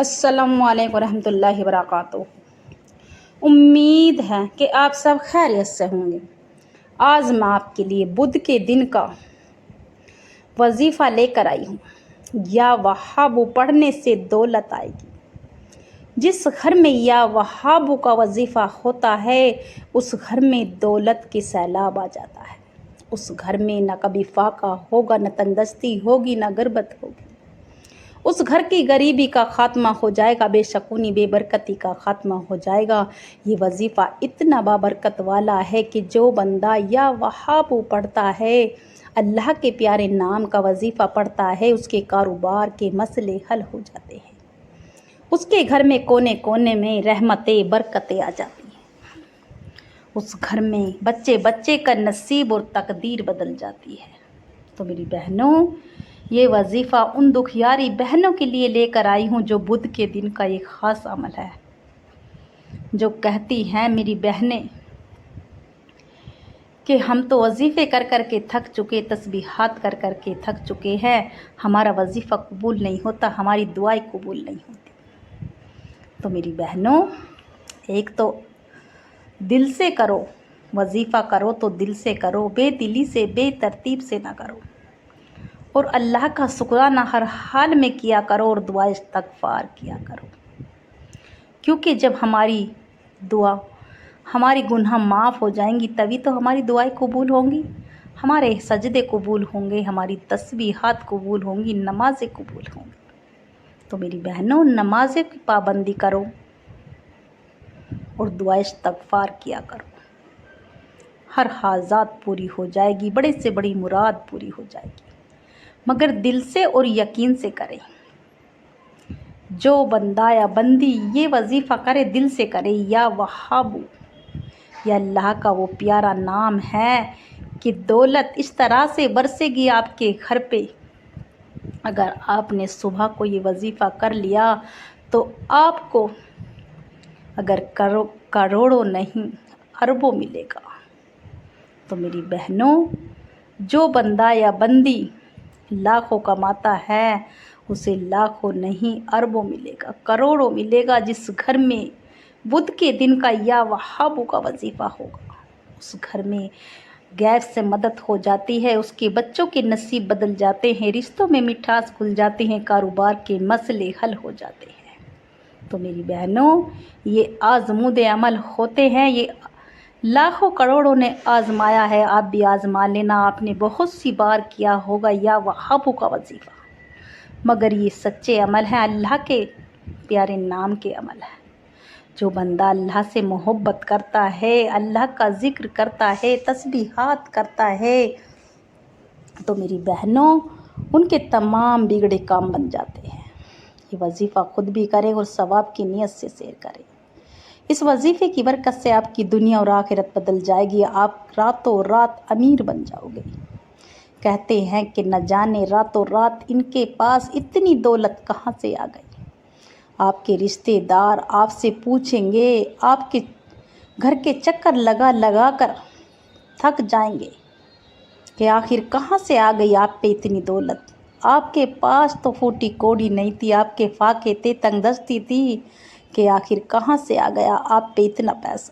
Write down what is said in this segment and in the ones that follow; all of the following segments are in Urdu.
السلام علیکم ورحمۃ اللہ وبرکاتہ۔ امید ہے کہ آپ سب خیریت سے ہوں گے۔ آج میں آپ کے لیے بدھ کے دن کا وظیفہ لے کر آئی ہوں۔ یا وہابو پڑھنے سے دولت آئے گی۔ جس گھر میں یا وہابو کا وظیفہ ہوتا ہے اس گھر میں دولت کے سیلاب آ جاتا ہے۔ اس گھر میں نہ کبھی فاقہ ہوگا، نہ تنگدستی ہوگی، نہ غربت ہوگی۔ اس گھر کی غریبی کا خاتمہ ہو جائے گا، بے شکونی بے برکتی کا خاتمہ ہو جائے گا۔ یہ وظیفہ اتنا بابرکت والا ہے کہ جو بندہ یا وہابو پڑھتا ہے، اللہ کے پیارے نام کا وظیفہ پڑھتا ہے، اس کے کاروبار کے مسئلے حل ہو جاتے ہیں۔ اس کے گھر میں کونے کونے میں رحمتیں برکتیں آ جاتی ہیں۔ اس گھر میں بچے بچے کا نصیب اور تقدیر بدل جاتی ہے۔ تو میری بہنوں، یہ وظیفہ ان دکھیاری بہنوں کے لیے لے کر آئی ہوں جو بدھ کے دن کا ایک خاص عمل ہے، جو کہتی ہیں میری بہنیں کہ ہم تو وظیفے کر کر کے تھک چکے، تسبیحات کر کر کے تھک چکے ہیں، ہمارا وظیفہ قبول نہیں ہوتا، ہماری دعائیں قبول نہیں ہوتی۔ تو میری بہنوں، ایک تو دل سے کرو، وظیفہ کرو تو دل سے کرو، بے دلی سے بے ترتیب سے نہ کرو، اور اللہ کا شکرانہ ہر حال میں کیا کرو اور دعا استغفار کیا کرو، کیونکہ جب ہماری دعا، ہماری گناہ معاف ہو جائیں گی تبھی تو ہماری دعائیں قبول ہوں گی، ہمارے سجدے قبول ہوں گے، ہماری تسبیحات قبول ہوں گی، نمازیں قبول ہوں گی۔ تو میری بہنوں، نمازیں کی پابندی کرو اور دعا استغفار کیا کرو، ہر حاجات پوری ہو جائے گی، بڑے سے بڑی مراد پوری ہو جائے گی، مگر دل سے اور یقین سے کریں۔ جو بندہ یا بندی یہ وظیفہ کرے، دل سے کرے، یا وہابو، یا اللہ کا وہ پیارا نام ہے کہ دولت اس طرح سے برسے گی آپ کے گھر پہ۔ اگر آپ نے صبح کو یہ وظیفہ کر لیا تو آپ کو اگر کروڑوں نہیں اربوں ملے گا۔ تو میری بہنوں، جو بندہ یا بندی لاکھوں کماتا ہے اسے لاکھوں نہیں اربوں ملے گا، کروڑوں ملے گا۔ جس گھر میں بدھ کے دن کا یا وہابو کا وظیفہ ہوگا اس گھر میں غیب سے مدد ہو جاتی ہے، اس کے بچوں کے نصیب بدل جاتے ہیں، رشتوں میں مٹھاس کھل جاتی ہیں، کاروبار کے مسئلے حل ہو جاتے ہیں۔ تو میری بہنوں، یہ آزمود عمل ہوتے ہیں، یہ لاکھوں کروڑوں نے آزمایا ہے، آپ بھی آزما لینا۔ آپ نے بہت سی بار کیا ہوگا یا وہابو کا وظیفہ، مگر یہ سچے عمل ہیں، اللہ کے پیارے نام کے عمل ہیں۔ جو بندہ اللہ سے محبت کرتا ہے، اللہ کا ذکر کرتا ہے، تسبیحات کرتا ہے، تو میری بہنوں ان کے تمام بگڑے کام بن جاتے ہیں۔ یہ وظیفہ خود بھی کریں اور ثواب کی نیت سے شیئر کریں۔ اس وظیفے کی برکت سے آپ کی دنیا اور آخرت بدل جائے گی، آپ راتوں رات امیر بن جاؤ گے۔ کہتے ہیں کہ نہ جانے راتوں رات ان کے پاس اتنی دولت کہاں سے آ گئی۔ آپ کے رشتہ دار آپ سے پوچھیں گے، آپ کے گھر کے چکر لگا لگا کر تھک جائیں گے کہ آخر کہاں سے آ گئی آپ پہ اتنی دولت۔ آپ کے پاس تو پھوٹی کوڑی نہیں تھی، آپ کے فاقے تھے، تنگدستی تھی، کہ آخر کہاں سے آ گیا آپ پہ اتنا پیسہ۔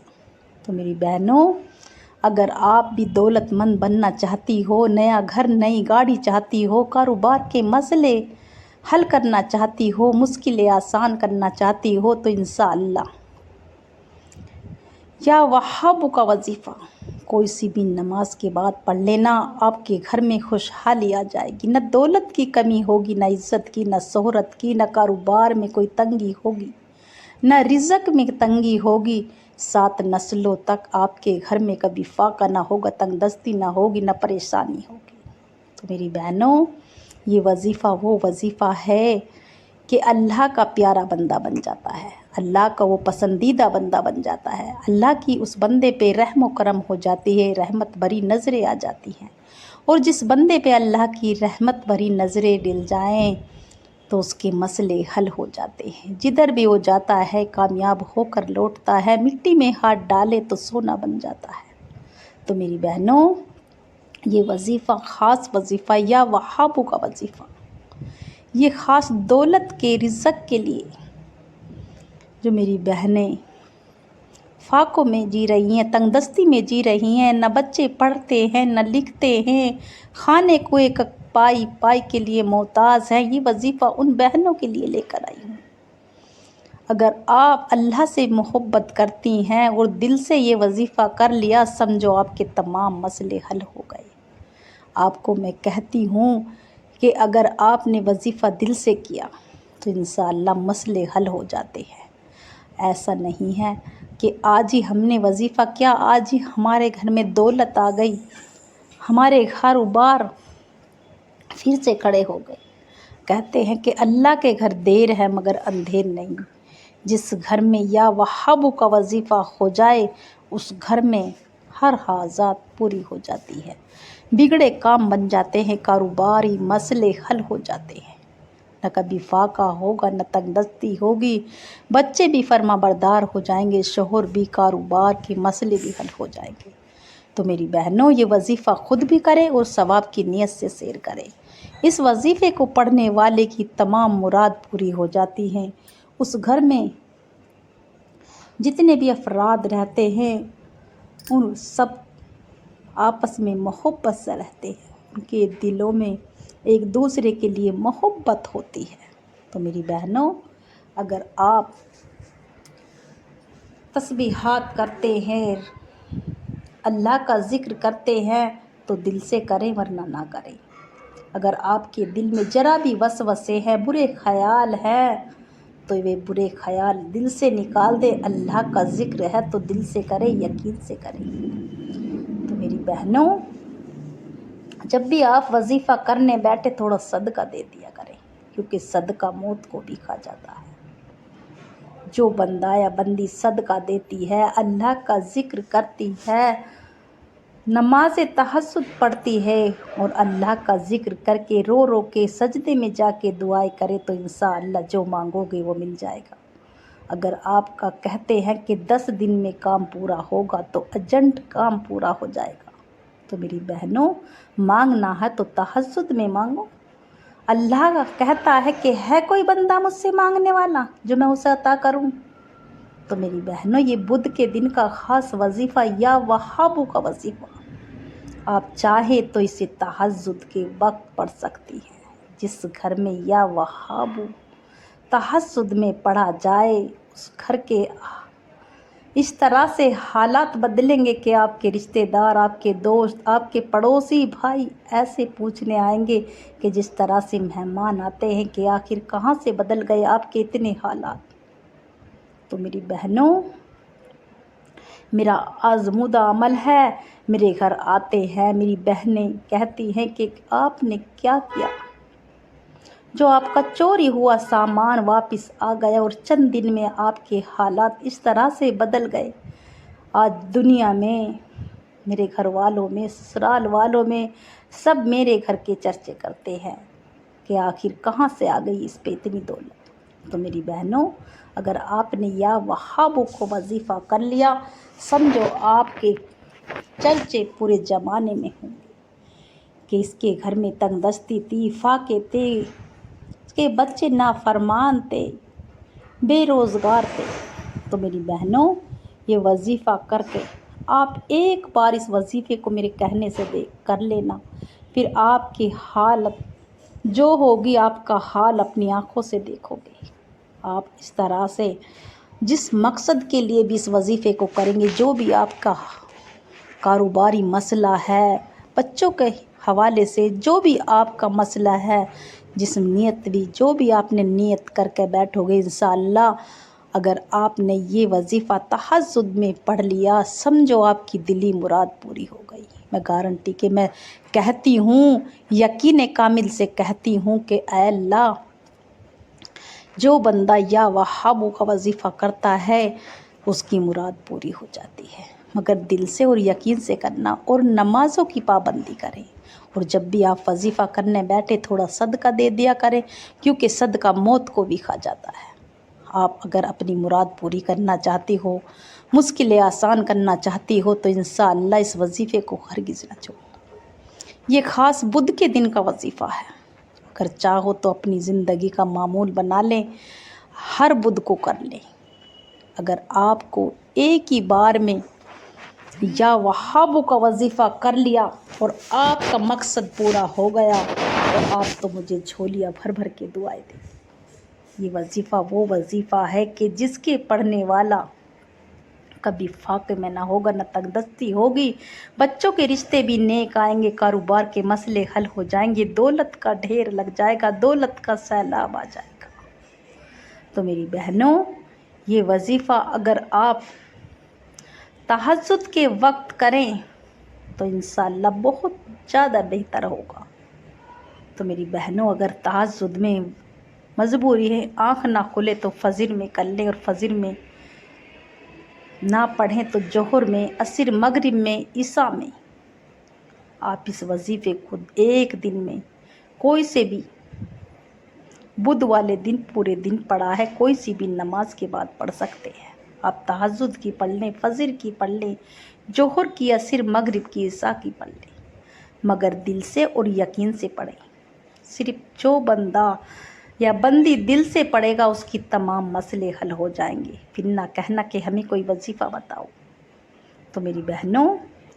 تو میری بہنوں، اگر آپ بھی دولت مند بننا چاہتی ہو، نیا گھر نئی گاڑی چاہتی ہو، کاروبار کے مسئلے حل کرنا چاہتی ہو، مشکلیں آسان کرنا چاہتی ہو، تو انشاءاللہ یا وہابو کا وظیفہ کوئی سی بھی نماز کے بعد پڑھ لینا، آپ کے گھر میں خوشحالی آ جائے گی، نہ دولت کی کمی ہوگی، نہ عزت کی، نہ شہرت کی، نہ کاروبار میں کوئی تنگی ہوگی، نہ رزق میں تنگی ہوگی، 7 نسلوں تک آپ کے گھر میں کبھی فاقہ نہ ہوگا، تنگدستی نہ ہوگی، نہ پریشانی ہوگی۔ تو میری بہنوں، یہ وظیفہ وہ وظیفہ ہے کہ اللہ کا پیارا بندہ بن جاتا ہے، اللہ کا وہ پسندیدہ بندہ بن جاتا ہے، اللہ کی اس بندے پہ رحم و کرم ہو جاتی ہے، رحمت بھری نظریں آ جاتی ہیں، اور جس بندے پہ اللہ کی رحمت بھری نظریں ڈل جائیں تو اس کے مسئلے حل ہو جاتے ہیں، جدھر بھی وہ جاتا ہے کامیاب ہو کر لوٹتا ہے، مٹی میں ہاتھ ڈالے تو سونا بن جاتا ہے۔ تو میری بہنوں، یہ وظیفہ خاص وظیفہ یا وہابو کا وظیفہ، یہ خاص دولت کے رزق کے لیے جو میری بہنیں فاقوں میں جی رہی ہیں، تنگ دستی میں جی رہی ہیں، نہ بچے پڑھتے ہیں نہ لکھتے ہیں، کھانے کو ایک پائی پائی کے لیے محتاج ہیں، یہ وظیفہ ان بہنوں کے لیے لے کر آئی ہوں۔ اگر آپ اللہ سے محبت کرتی ہیں اور دل سے یہ وظیفہ کر لیا، سمجھو آپ کے تمام مسئلے حل ہو گئے۔ آپ کو میں کہتی ہوں کہ اگر آپ نے وظیفہ دل سے کیا تو انشاءاللہ مسئلے حل ہو جاتے ہیں۔ ایسا نہیں ہے کہ آج ہی ہم نے وظیفہ کیا، آج ہی ہمارے گھر میں دولت آ گئی، ہمارے کاروبار پھر سے کھڑے ہو گئے۔ کہتے ہیں کہ اللہ کے گھر دیر ہے مگر اندھیر نہیں۔ جس گھر میں یا وہابو کا وظیفہ ہو جائے اس گھر میں ہر حاجات پوری ہو جاتی ہے، بگڑے کام بن جاتے ہیں، کاروباری مسئلے حل ہو جاتے ہیں، نہ کبھی فاقہ ہوگا نہ تنگ دستی ہوگی، بچے بھی فرما بردار ہو جائیں گے، شوہر بھی، کاروبار کے مسئلے بھی حل ہو جائیں گے۔ تو میری بہنوں یہ وظیفہ خود بھی کرے اور ثواب کی نیت سے سیر کرے۔ اس وظیفے کو پڑھنے والے کی تمام مراد پوری ہو جاتی ہیں۔ اس گھر میں جتنے بھی افراد رہتے ہیں ان سب آپس میں محبت سے رہتے ہیں، ان کے دلوں میں ایک دوسرے کے لیے محبت ہوتی ہے۔ تو میری بہنوں اگر آپ تسبیحات کرتے ہیں، اللہ کا ذکر کرتے ہیں تو دل سے کریں ورنہ نہ کریں۔ اگر آپ کے دل میں ذرا بھی وسوسے ہیں، برے خیال ہیں تو وہ برے خیال دل سے نکال دے۔ اللہ کا ذکر ہے تو دل سے کریں، یقین سے کریں۔ تو میری بہنوں جب بھی آپ وظیفہ کرنے بیٹھے تھوڑا صدقہ دے دیا کریں، کیونکہ صدقہ موت کو بھی کھا جاتا ہے۔ جو بندہ یا بندی صدقہ دیتی ہے، اللہ کا ذکر کرتی ہے، نماز تہجد پڑھتی ہے اور اللہ کا ذکر کر کے رو رو کے سجدے میں جا کے دعائیں کرے تو انشاءاللہ جو مانگو گے وہ مل جائے گا۔ اگر آپ کا کہتے ہیں کہ 10 دن میں کام پورا ہوگا تو ارجنٹ کام پورا ہو جائے گا۔ تو میری بہنوں مانگنا ہے تو تہجد میں مانگو۔ اللہ کہتا ہے کہ ہے کوئی بندہ مجھ سے مانگنے والا جو میں اسے عطا کروں۔ تو میری بہنوں یہ بدھ کے دن کا خاص وظیفہ یا وہابو کا وظیفہ آپ چاہے تو اسے تہجد کے وقت پڑھ سکتی ہیں۔ جس گھر میں یا وہابو تہجد میں پڑھا جائے اس گھر کے اس طرح سے حالات بدلیں گے کہ آپ کے رشتہ دار، آپ کے دوست، آپ کے پڑوسی بھائی ایسے پوچھنے آئیں گے کہ جس طرح سے مہمان آتے ہیں کہ آخر کہاں سے بدل گئے آپ کے اتنے حالات۔ تو میری بہنوں میرا آزمودہ عمل ہے، میرے گھر آتے ہیں میری بہنیں کہتی ہیں کہ آپ نے کیا کیا، جو آپ کا چوری ہوا سامان واپس آ گیا اور چند دن میں آپ کے حالات اس طرح سے بدل گئے۔ آج دنیا میں میرے گھر والوں میں، سسرال والوں میں سب میرے گھر کے چرچے کرتے ہیں کہ آخر کہاں سے آ گئی اس پہ اتنی دولت۔ تو میری بہنوں اگر آپ نے یا وہابو کو وظیفہ کر لیا سمجھو آپ کے چرچے پورے زمانے میں ہوں گے کہ اس کے گھر میں تنگ دستی تھی، فاقے تھے، اس کے بچے نافرمان تھے، بے روزگار تھے۔ تو میری بہنوں یہ وظیفہ کر کے آپ ایک بار اس وظیفے کو میرے کہنے سے کر لینا، پھر آپ کی حالت جو ہوگی آپ کا حال اپنی آنکھوں سے دیکھو گے۔ آپ اس طرح سے جس مقصد کے لیے بھی اس وظیفے کو کریں گے، جو بھی آپ کا کاروباری مسئلہ ہے، بچوں کے حوالے سے جو بھی آپ کا مسئلہ ہے، جسم نیت بھی جو بھی آپ نے نیت کر کے بیٹھو گے انشاءاللہ اگر آپ نے یہ وظیفہ تہجد میں پڑھ لیا سمجھو آپ کی دلی مراد پوری ہو گئی۔ میں گارنٹی کہ میں کہتی ہوں، یقین کامل سے کہتی ہوں کہ اے اللہ جو بندہ یا وہابو کا وظیفہ کرتا ہے اس کی مراد پوری ہو جاتی ہے، مگر دل سے اور یقین سے کرنا اور نمازوں کی پابندی کریں، اور جب بھی آپ وظیفہ کرنے بیٹھے تھوڑا صدقہ دے دیا کریں کیونکہ صدقہ موت کو بھی کھا جاتا ہے۔ آپ اگر اپنی مراد پوری کرنا چاہتی ہو، مشکلیں آسان کرنا چاہتی ہو تو انشاءاللہ اس وظیفے کو ہرگز نہ چھوڑو۔ یہ خاص بدھ کے دن کا وظیفہ ہے، اگر چاہو تو اپنی زندگی کا معمول بنا لیں، ہر بدھ کو کر لیں۔ اگر آپ کو ایک ہی بار میں یا وہابوں کا وظیفہ کر لیا اور آپ کا مقصد پورا ہو گیا تو آپ تو مجھے جھولیاں بھر بھر کے دعائیں دیں۔ یہ وظیفہ وہ وظیفہ ہے کہ جس کے پڑھنے والا کبھی فاقے میں نہ ہوگا، نہ تنگ دستی ہوگی، بچوں کے رشتے بھی نیک آئیں گے، کاروبار کے مسئلے حل ہو جائیں گے، دولت کا ڈھیر لگ جائے گا، دولت کا سیلاب آ جائے گا۔ تو میری بہنوں، یہ وظیفہ اگر آپ تہجد کے وقت کریں تو انشاءاللہ بہت زیادہ بہتر ہوگا۔ تو میری بہنوں، اگر تہجد میں مجبوری ہے آنکھ نہ کھلے تو فجر میں کر لیں، اور فجر میں نہ پڑھیں تو ظہر میں، عصر، مغرب میں، عشاء میں آپ اس وظیفے کو ایک دن میں کوئی سے بھی بدھ والے دن پورے دن پڑھا ہے، کوئی سی بھی نماز کے بعد پڑھ سکتے ہیں۔ آپ تہجد کی پڑھ لیں، فجر کی پڑھ لیں، ظہر کی، عصر، مغرب کی، عشاء کی پڑھ لیں، مگر دل سے اور یقین سے پڑھیں۔ صرف جو بندہ یا بندی دل سے پڑھے گا اس کی تمام مسئلے حل ہو جائیں گے، پھر نہ کہنا کہ ہمیں کوئی وظیفہ بتاؤ۔ تو میری بہنوں،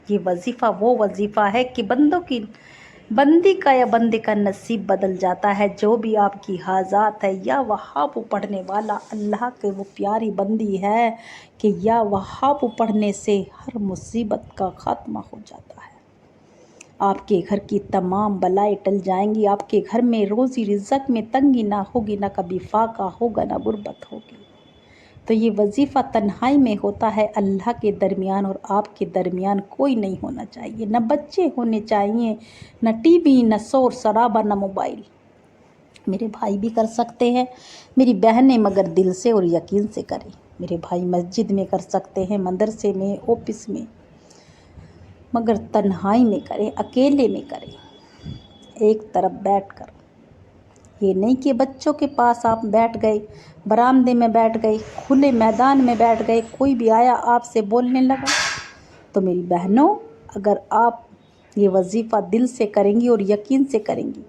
یہ وظیفہ وہ وظیفہ ہے کہ بندی کا یا بندے کا نصیب بدل جاتا ہے۔ جو بھی آپ کی حاجات ہے، یا وہاب پڑھنے والا اللہ کے وہ پیاری بندی ہے کہ یا وہاب پڑھنے سے ہر مصیبت کا خاتمہ ہو جاتا ہے۔ آپ کے گھر کی تمام بلائیں ٹل جائیں گی، آپ کے گھر میں روزی رزق میں تنگی نہ ہوگی، نہ کبھی فاقہ ہوگا، نہ غربت ہوگی۔ تو یہ وظیفہ تنہائی میں ہوتا ہے، اللہ کے درمیان اور آپ کے درمیان کوئی نہیں ہونا چاہیے، نہ بچے ہونے چاہیے، نہ ٹی وی، نہ شور شرابہ، نہ موبائل۔ میرے بھائی بھی کر سکتے ہیں، میری بہنیں، مگر دل سے اور یقین سے کریں۔ میرے بھائی مسجد میں کر سکتے ہیں، مدرسے میں، آفس میں، مگر تنہائی میں کریں، اکیلے میں کریں، ایک طرف بیٹھ کر۔ یہ نہیں کہ بچوں کے پاس آپ بیٹھ گئے، برآمدے میں بیٹھ گئے، کھلے میدان میں بیٹھ گئے، کوئی بھی آیا آپ سے بولنے لگا۔ تو میری بہنوں، اگر آپ یہ وظیفہ دل سے کریں گی اور یقین سے کریں گی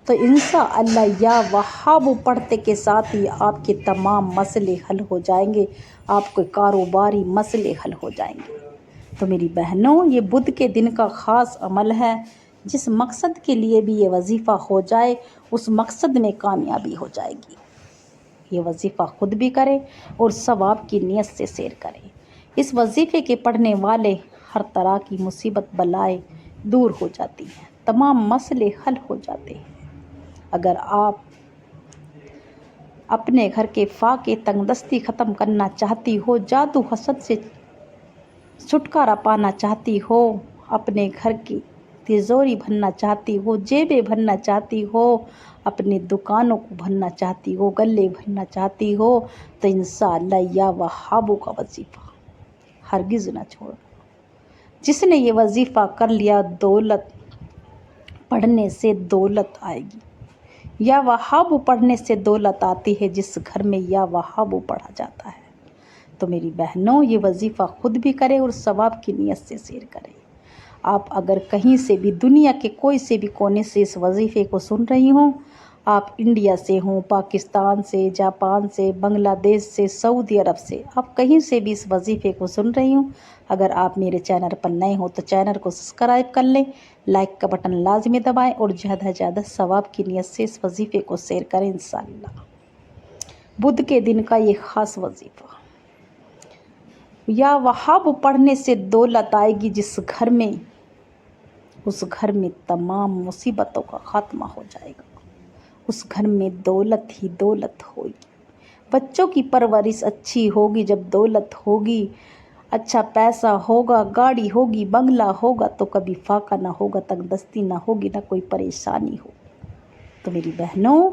تو انشاءاللہ یا وہاب پڑھتے کے ساتھ ہی آپ کے تمام مسئلے حل ہو جائیں گے، آپ کے کاروباری مسئلے حل ہو جائیں گے۔ تو میری بہنوں، یہ بدھ کے دن کا خاص عمل ہے، جس مقصد کے لیے بھی یہ وظیفہ ہو جائے اس مقصد میں کامیابی ہو جائے گی۔ یہ وظیفہ خود بھی کریں اور ثواب کی نیت سے سیر کریں۔ اس وظیفے کے پڑھنے والے ہر طرح کی مصیبت بلائیں دور ہو جاتی ہیں، تمام مسئلے حل ہو جاتے ہیں۔ اگر آپ اپنے گھر کے فاقے تنگ دستی ختم کرنا چاہتی ہو، جادو حسد سے چھٹکارا پانا چاہتی ہو، اپنے گھر کی تجوری بھرنا چاہتی ہو، جیبیں بھرنا چاہتی ہو، اپنی دکانوں کو بھرنا چاہتی ہو، گلے بھرنا چاہتی ہو، تو انشاءاللہ یا وہابوں کا وظیفہ ہرگز نہ چھوڑنا۔ جس نے یہ وظیفہ کر لیا، دولت پڑھنے سے دولت آئے گی۔ یا وہاب پڑھنے سے دولت آتی ہے، جس گھر میں یا وہاب پڑھا جاتا ہے۔ تو میری بہنوں، یہ وظیفہ خود بھی کریں اور ثواب کی نیت سے سیر کریں۔ آپ اگر کہیں سے بھی، دنیا کے کوئی سے بھی کونے سے اس وظیفے کو سن رہی ہوں، آپ انڈیا سے ہوں، پاکستان سے، جاپان سے، بنگلہ دیش سے، سعودی عرب سے، آپ کہیں سے بھی اس وظیفے کو سن رہی ہوں، اگر آپ میرے چینل پر نئے ہوں تو چینل کو سبسکرائب کر لیں، لائک کا بٹن لازمی دبائیں اور زیادہ سے زیادہ ثواب کی نیت سے اس وظیفے کو شیئر کریں انشاءاللہ۔ بدھ کے دن کا یہ خاص وظیفہ، یا وہاب پڑھنے سے دولت آئے گی، جس گھر میں، اس گھر میں تمام مصیبتوں کا خاتمہ ہو جائے گا، اس گھر میں دولت ہی دولت ہوگی۔ بچوں کی پرورش اچھی ہوگی، جب دولت ہوگی، اچھا پیسہ ہوگا، گاڑی ہوگی، بنگلہ ہوگا، تو کبھی فاقہ نہ ہوگا، تنگ دستی نہ ہوگی، نہ کوئی پریشانی ہوگی۔ تو میری بہنوں،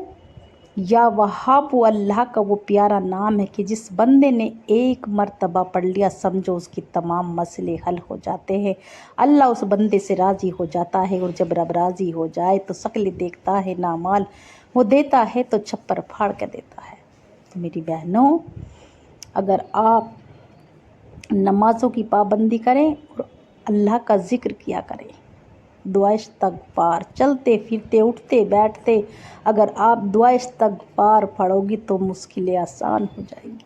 یا وہاب اللہ کا وہ پیارا نام ہے کہ جس بندے نے ایک مرتبہ پڑھ لیا، سمجھو اس کی تمام مسئلے حل ہو جاتے ہیں، اللہ اس بندے سے راضی ہو جاتا ہے، اور جب رب راضی ہو جائے تو شکل دیکھتا ہے، نہ مال وہ دیتا ہے تو چھپر پھاڑ کے دیتا ہے۔ تو میری بہنوں، اگر آپ نمازوں کی پابندی کریں اور اللہ کا ذکر کیا کریں، دعا استغفار، چلتے پھرتے اٹھتے بیٹھتے اگر آپ دعا استغفار پڑھو گی تو مشکلیں آسان ہو جائیں گی،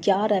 11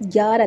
11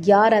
11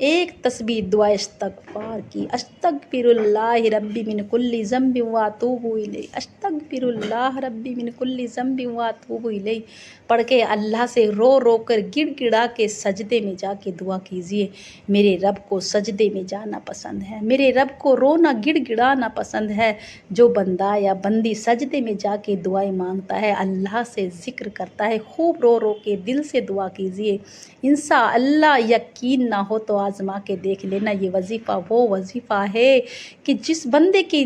ایک تسبیح دعا استغفار کی، استغفر اللہ ربی من کل ذنب واتوب الیہ، استغفر اللہ ربی من کل ذنب واتوب الیہ پڑھ کے اللہ سے رو رو کر گڑ گڑا کے سجدے میں جا کے دعا کیجیے۔ میرے رب کو سجدے میں جانا پسند ہے، میرے رب کو رونا گڑ گڑانا پسند ہے۔ جو بندہ یا بندی سجدے میں جا کے دعائیں مانگتا ہے، اللہ سے ذکر کرتا ہے، خوب رو رو کے دل سے دعا کیجیے۔ انشاءاللہ یقین نہ ہو تو آزما کے دیکھ لینا، یہ وظیفہ وہ وظیفہ ہے کہ جس بندے کی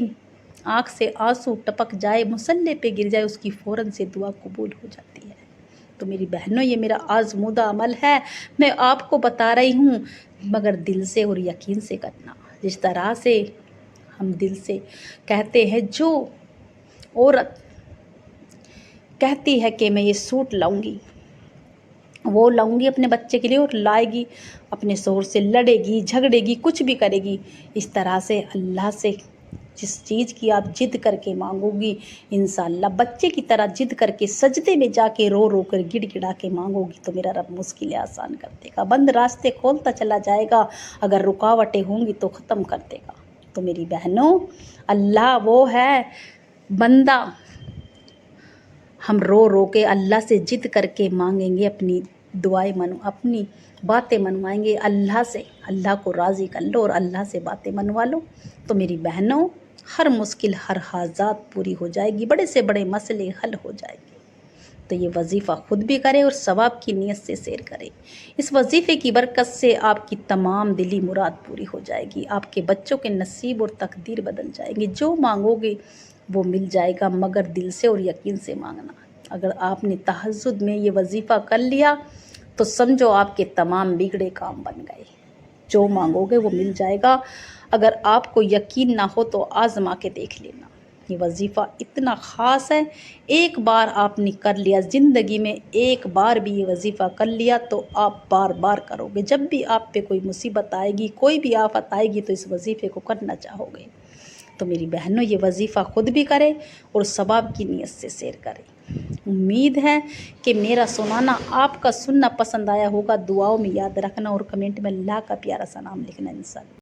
آنکھ سے آنسو ٹپک جائے، مصلی پہ گر جائے، اس کی فوراً سے دعا قبول ہو جاتی ہے۔ تو میری بہنوں، یہ میرا آزمودہ عمل ہے، میں آپ کو بتا رہی ہوں، مگر دل سے اور یقین سے کرنا۔ جس طرح سے ہم دل سے کہتے ہیں، جو عورت کہتی ہے کہ میں یہ سوٹ لاؤں گی، وہ لاؤں گی اپنے بچے کے لیے، اور لائے گی، اپنے شوہر سے لڑے گی، جھگڑے گی، کچھ بھی کرے گی، اس طرح سے اللہ سے جس چیز کی آپ ضد کر کے مانگو گی، انشاءاللہ بچے کی طرح ضد کر کے سجدے میں جا کے رو رو کر گڑ گڑا کے مانگو گی، تو میرا رب مشکلیں آسان کر دے گا، بند راستے کھولتا چلا جائے گا، اگر رکاوٹیں ہوں گی تو ختم کر دے گا۔ تو میری بہنوں، اللہ وہ ہے بندہ، ہم رو رو کے اللہ سے ضد کر کے مانگیں گے، اپنی دعائیں اپنی باتیں منوائیں گے اللہ سے، اللہ کو راضی کر لو اور اللہ سے باتیں منوا لو، تو میری بہنوں ہر مشکل، ہر حاجات پوری ہو جائے گی، بڑے سے بڑے مسئلے حل ہو جائیں گے۔ تو یہ وظیفہ خود بھی کرے اور ثواب کی نیت سے شیئر کرے۔ اس وظیفے کی برکت سے آپ کی تمام دلی مراد پوری ہو جائے گی، آپ کے بچوں کے نصیب اور تقدیر بدل جائیں گی، جو مانگو گے وہ مل جائے گا، مگر دل سے اور یقین سے مانگنا۔ اگر آپ نے تہجد میں یہ وظیفہ کر لیا تو سمجھو آپ کے تمام بگڑے کام بن گئے، جو مانگو گے وہ مل جائے گا۔ اگر آپ کو یقین نہ ہو تو آزما کے دیکھ لینا، یہ وظیفہ اتنا خاص ہے، ایک بار آپ نے کر لیا زندگی میں، ایک بار بھی یہ وظیفہ کر لیا تو آپ بار بار کرو گے، جب بھی آپ پہ کوئی مصیبت آئے گی، کوئی بھی آفت آئے گی تو اس وظیفے کو کرنا چاہو گے۔ تو میری بہنوں، یہ وظیفہ خود بھی کرے اور ثواب کی نیت سے شیئر کرے۔ امید ہے کہ میرا سنانا آپ کا سننا پسند آیا ہوگا، دعاؤں میں یاد رکھنا اور کمنٹ میں اللہ کا پیارا سا نام لکھنا انشاءاللہ۔